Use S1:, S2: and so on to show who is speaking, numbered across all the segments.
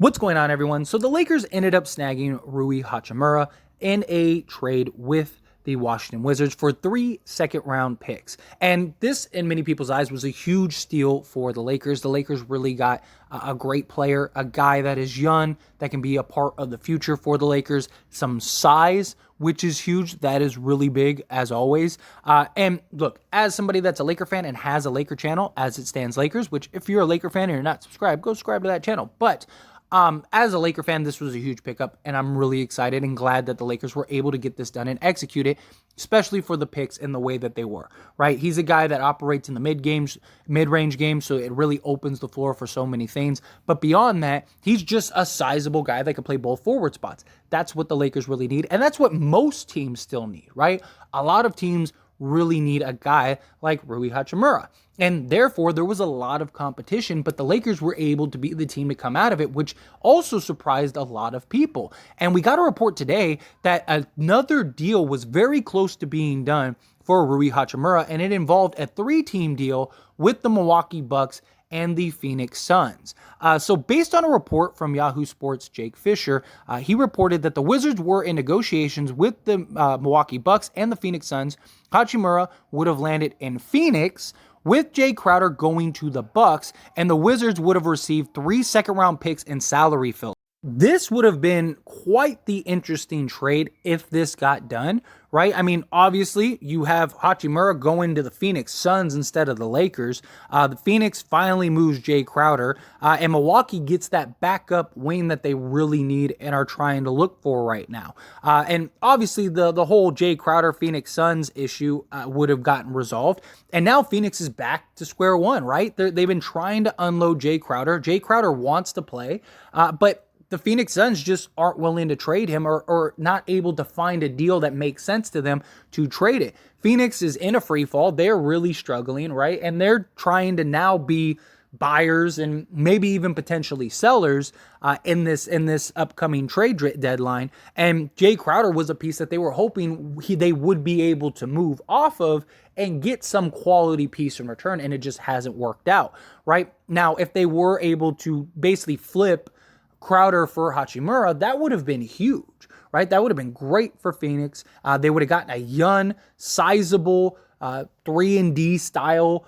S1: What's going on, everyone? So the Lakers ended up snagging Rui Hachimura in a trade with the Washington Wizards for 3 second-round picks. And this, in many people's eyes, was a huge steal for the Lakers. The Lakers really got a great player, a guy that is young, that can be a part of the future for the Lakers. Some size, which is huge. That is really big, as always. And look, as somebody that's a Laker fan and has a Laker channel, As It Stands Lakers, which if you're a Laker fan and you're not subscribed, go subscribe to that channel. But as a Laker fan, this was a huge pickup, and I'm really excited and glad that the Lakers were able to get this done and execute it, especially for the picks in the way that they were, right? He's a guy that operates in the mid-range games, so it really opens the floor for so many things. But beyond that, he's just a sizable guy that can play both forward spots. That's what the Lakers really need, and that's what most teams still need, right? A lot of teams really need a guy like Rui Hachimura. And therefore, there was a lot of competition, but the Lakers were able to be the team to come out of it, which also surprised a lot of people. And we got a report today that another deal was very close to being done for Rui Hachimura, and it involved a 3-team deal with the Milwaukee Bucks and the Phoenix Suns. So based on a report from Yahoo Sports' Jake Fisher, he reported that the Wizards were in negotiations with the Milwaukee Bucks and the Phoenix Suns. Hachimura would have landed in Phoenix, with Jae Crowder going to the Bucks, and the Wizards would have received 3 second-round picks and salary fill. This would have been quite the interesting trade if this got done, right? I mean, obviously, you have Hachimura going to the Phoenix Suns instead of the Lakers. The Phoenix finally moves Jae Crowder, and Milwaukee gets that backup wing that they really need and are trying to look for right now. And obviously, the whole Jae Crowder Phoenix Suns issue would have gotten resolved, and now Phoenix is back to square one, right? They've been trying to unload Jae Crowder. Jae Crowder wants to play, but the Phoenix Suns just aren't willing to trade him or not able to find a deal that makes sense to them to trade it. Phoenix is in a free fall. They're really struggling, right? And they're trying to now be buyers and maybe even potentially sellers in this upcoming trade deadline. And Jae Crowder was a piece that they were hoping they would be able to move off of and get some quality piece in return, and it just hasn't worked out, right? Now, if they were able to basically flip Crowder for Hachimura, that would have been huge, right? That would have been great for Phoenix. They would have gotten a young, sizable 3-and-D style,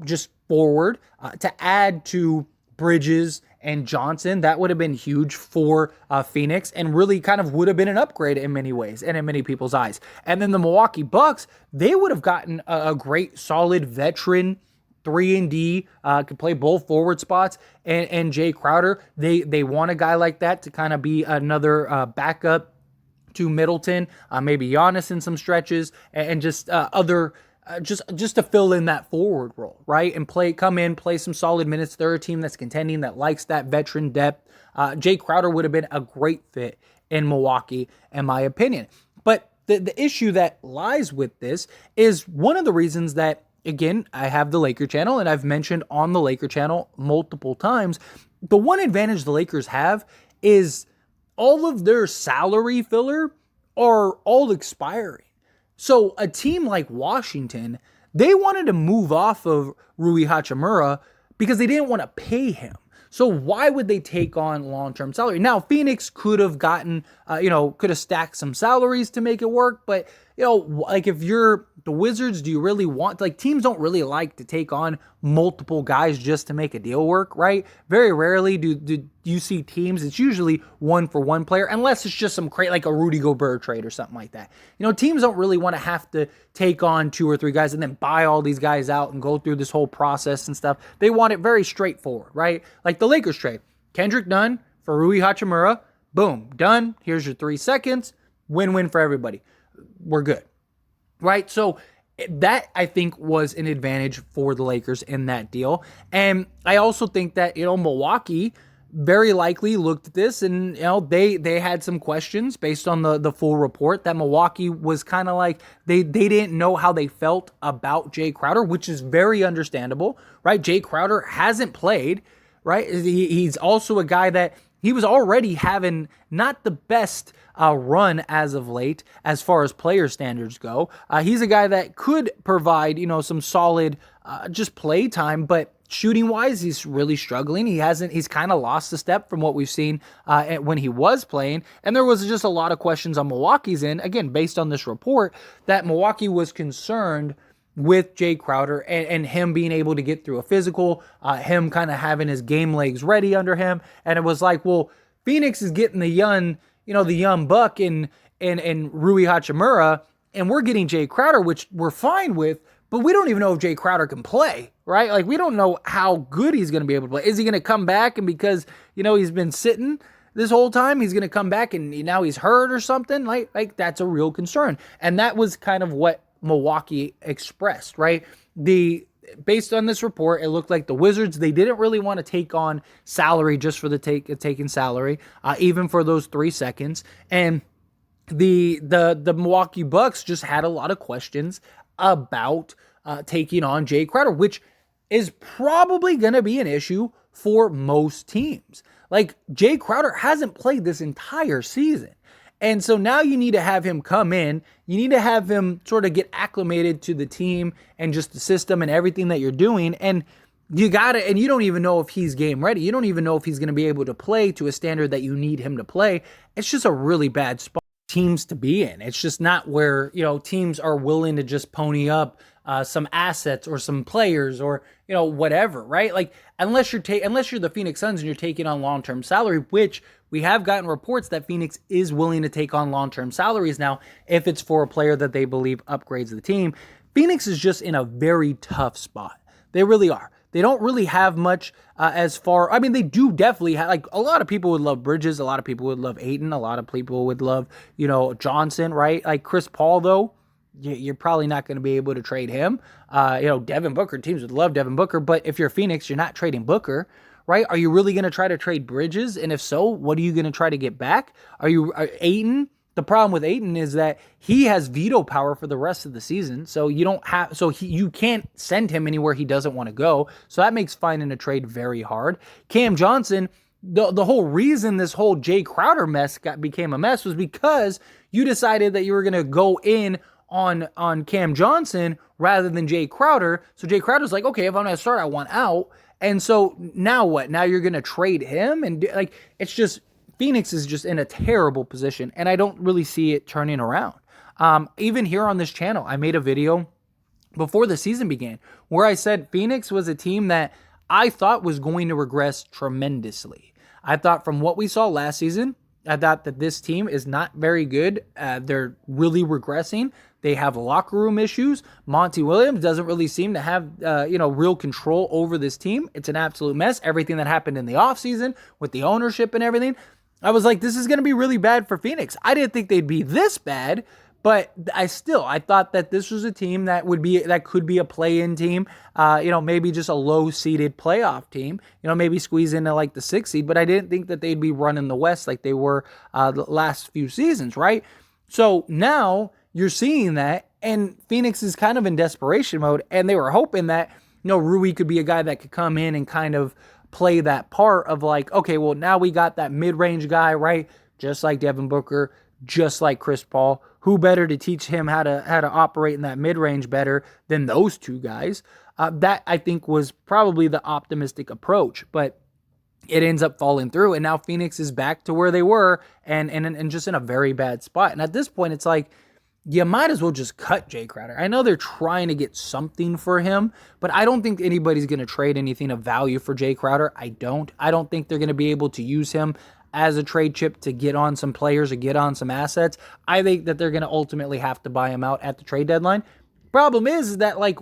S1: just forward to add to Bridges and Johnson. That would have been huge for Phoenix and really kind of would have been an upgrade in many ways and in many people's eyes. And then the Milwaukee Bucks, they would have gotten a great, solid veteran 3-and-D, could play both forward spots, and Jae Crowder, they want a guy like that to kind of be another backup to Middleton, maybe Giannis in some stretches, and just other just to fill in that forward role, right? And come in, play some solid minutes. They're a team that's contending, that likes that veteran depth. Jae Crowder would have been a great fit in Milwaukee, in my opinion. But the issue that lies with this is one of the reasons that, again, I have the Laker channel, and I've mentioned on the Laker channel multiple times, the one advantage the Lakers have is all of their salary filler are all expiring. So a team like Washington, they wanted to move off of Rui Hachimura because they didn't want to pay him. So why would they take on long-term salary? Now, Phoenix could have gotten, could have stacked some salaries to make it work. But, like if you're the Wizards, do you really want, teams don't really like to take on multiple guys just to make a deal work, right? Very rarely do you see teams, it's usually 1-for-1 player, unless it's just some like a Rudy Gobert trade or something like that. Teams don't really want to have to take on 2 or 3 guys and then buy all these guys out and go through this whole process and stuff. They want it very straightforward, right? Like the Lakers trade. Kendrick Nunn for Rui Hachimura. Boom, done. Here's your 3 seconds. Win-win for everybody. We're good. Right? So that, I think, was an advantage for the Lakers in that deal. And I also think that, Milwaukee very likely looked at this and, they had some questions based on the full report that Milwaukee was kind of like, they didn't know how they felt about Jae Crowder, which is very understandable, right? Jae Crowder hasn't played, right? He's also a guy that he was already having not the best run as of late as far as player standards go. He's a guy that could provide, some solid just play time, but shooting wise, he's really struggling. He's kind of lost a step from what we've seen when he was playing. And there was just a lot of questions on Milwaukee's end, again, based on this report, that Milwaukee was concerned with Jae Crowder and him being able to get through a physical, him kind of having his game legs ready under him. And it was like, well, Phoenix is getting the young buck in Rui Hachimura, and we're getting Jae Crowder, which we're fine with, but we don't even know if Jae Crowder can play, right? Like, we don't know how good he's going to be able to play. Is he going to come back, and because, he's been sitting this whole time, he's going to come back and now he's hurt or something? Like that's a real concern. And that was kind of what Milwaukee expressed, right? Based on this report, it looked like the Wizards, they didn't really want to take on salary just for the taking salary, even for those 3 seconds. And the Milwaukee Bucks just had a lot of questions about taking on Jae Crowder, which is probably going to be an issue for most teams. Like, Jae Crowder hasn't played this entire season. And so now you need to have him come in. You need to have him sort of get acclimated to the team and just the system and everything that you're doing. And you don't even know if he's game ready. You don't even know if he's going to be able to play to a standard that you need him to play. It's just a really bad spot for teams to be in. It's just not where, teams are willing to just pony up some assets or some players or, whatever, right? Like, unless you're the Phoenix Suns and you're taking on long-term salary, which we have gotten reports that Phoenix is willing to take on long-term salaries now if it's for a player that they believe upgrades the team. Phoenix is just in a very tough spot. They really are. They don't really have much they do definitely have, like, a lot of people would love Bridges. A lot of people would love Ayton. A lot of people would love, Johnson, right? Like, Chris Paul, though, you're probably not going to be able to trade him. Devin Booker, teams would love Devin Booker, but if you're Phoenix, you're not trading Booker, right? Are you really going to try to trade Bridges? And if so, what are you going to try to get back? Are Ayton? The problem with Ayton is that he has veto power for the rest of the season, so you can't send him anywhere he doesn't want to go. So that makes finding a trade very hard. Cam Johnson, the whole reason this whole Jae Crowder mess became a mess was because you decided that you were going to go in on Cam Johnson rather than Jae Crowder. So Jae Crowder's like, okay, if I'm going to start, I want out. And so now what? Now you're going to trade him? And it's just, Phoenix is just in a terrible position, and I don't really see it turning around. Even here on this channel, I made a video before the season began where I said Phoenix was a team that I thought was going to regress tremendously. I thought from what we saw last season, I thought that this team is not very good. They're really regressing. They have locker room issues. Monty Williams doesn't really seem to have, real control over this team. It's an absolute mess. Everything that happened in the offseason with the ownership and everything, I was like, this is going to be really bad for Phoenix. I didn't think they'd be this bad, but I thought that this was a team that could be a play-in team, maybe just a low-seeded playoff team, maybe squeeze into like the 6th seed, but I didn't think that they'd be running the West like they were the last few seasons, right? So now you're seeing that, and Phoenix is kind of in desperation mode, and they were hoping that, Rui could be a guy that could come in and kind of play that part of like, okay, well, now we got that mid-range guy, right? Just like Devin Booker, just like Chris Paul. Who better to teach him how to operate in that mid-range better than those two guys? That, I think, was probably the optimistic approach, but it ends up falling through, and now Phoenix is back to where they were and just in a very bad spot. And at this point, it's like, you might as well just cut Jae Crowder. I know they're trying to get something for him, but I don't think anybody's going to trade anything of value for Jae Crowder. I don't think they're going to be able to use him as a trade chip to get on some players or get on some assets. I think that they're going to ultimately have to buy him out at the trade deadline. Problem is that, like,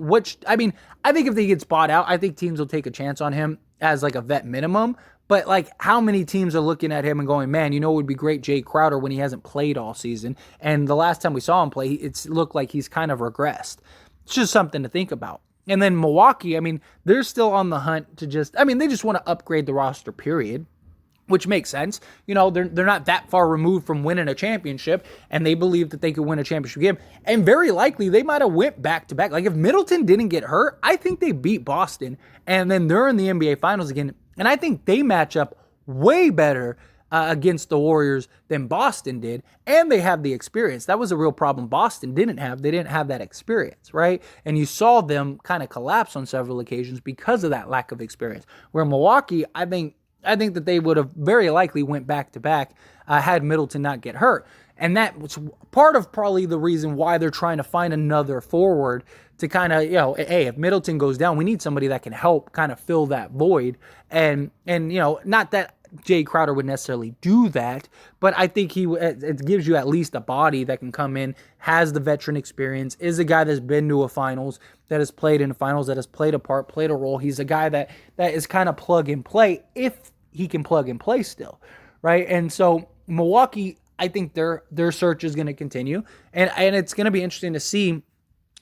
S1: I think if he gets bought out, I think teams will take a chance on him as like a vet minimum. But, like, how many teams are looking at him and going, man, it would be great Jae Crowder when he hasn't played all season. And the last time we saw him play, it looked like he's kind of regressed. It's just something to think about. And then Milwaukee, they're still on the hunt to they just want to upgrade the roster, period. Which makes sense. They're not that far removed from winning a championship, and they believe that they could win a championship game. And very likely, they might have went back-to-back. Like, if Middleton didn't get hurt, I think they beat Boston, and then they're in the NBA Finals again. And I think they match up way better against the Warriors than Boston did, and they have the experience. That was a real problem Boston didn't have. They didn't have that experience, right? And you saw them kind of collapse on several occasions because of that lack of experience. Where Milwaukee, I think that they would have very likely went back-to-back had Middleton not get hurt. And that was part of probably the reason why they're trying to find another forward to kind of, hey, if Middleton goes down, we need somebody that can help kind of fill that void. And not that Jae Crowder would necessarily do that, but I think it gives you at least a body that can come in, has the veteran experience, is a guy that's been to a finals, that has played in the finals, that has played a part, played a role. He's a guy that is kind of plug and play if he can plug and play still, right? And so Milwaukee, I think their search is going to continue, and it's going to be interesting to see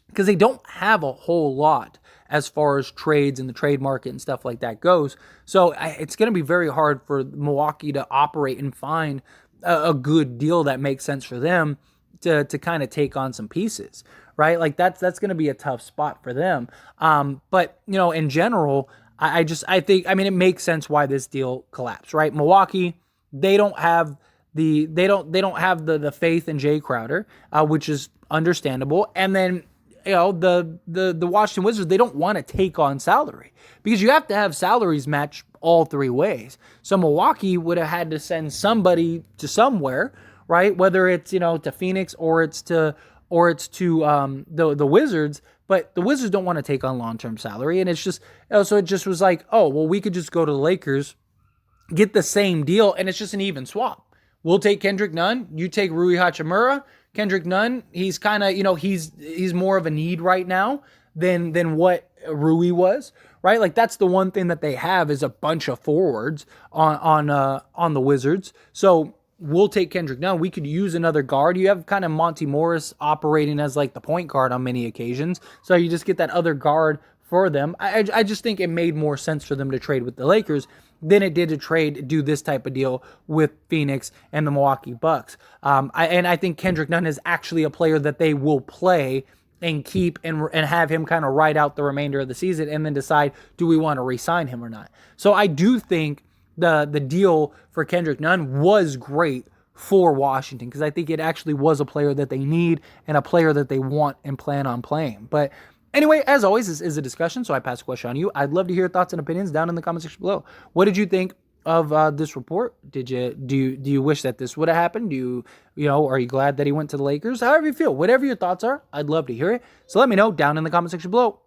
S1: because they don't have a whole lot as far as trades and the trade market and stuff like that goes. So it's going to be very hard for Milwaukee to operate and find a good deal that makes sense for them to kind of take on some pieces, right? Like that's going to be a tough spot for them. But in general, I think it makes sense why this deal collapsed, right? Milwaukee, they don't have the faith in Jae Crowder, which is understandable, and then the Washington Wizards, they don't want to take on salary because you have to have salaries match all three ways. So Milwaukee would have had to send somebody to somewhere, right? Whether it's to Phoenix or it's to the Wizards, but the Wizards don't want to take on long-term salary, and it's just so it just was like, oh well, we could just go to the Lakers, get the same deal, and it's just an even swap. We'll take Kendrick Nunn, you take Rui Hachimura. Kendrick Nunn, he's kind of, he's more of a need right now than what Rui was, right? Like that's the one thing that they have is a bunch of forwards on the Wizards. So we'll take Kendrick Nunn. We could use another guard. You have kind of Monty Morris operating as like the point guard on many occasions. So you just get that other guard for them. I just think it made more sense for them to trade with the Lakers than it did to do this type of deal with Phoenix and the Milwaukee Bucks. I think Kendrick Nunn is actually a player that they will play and keep and have him kind of ride out the remainder of the season and then decide, do we want to re-sign him or not? So I do think the deal for Kendrick Nunn was great for Washington because I think it actually was a player that they need and a player that they want and plan on playing. But anyway, as always, this is a discussion, so I pass the question on you. I'd love to hear thoughts and opinions down in the comment section below. What did you think of this report? Do you wish that this would have happened? Are you glad that he went to the Lakers? However you feel, whatever your thoughts are, I'd love to hear it. So let me know down in the comment section below.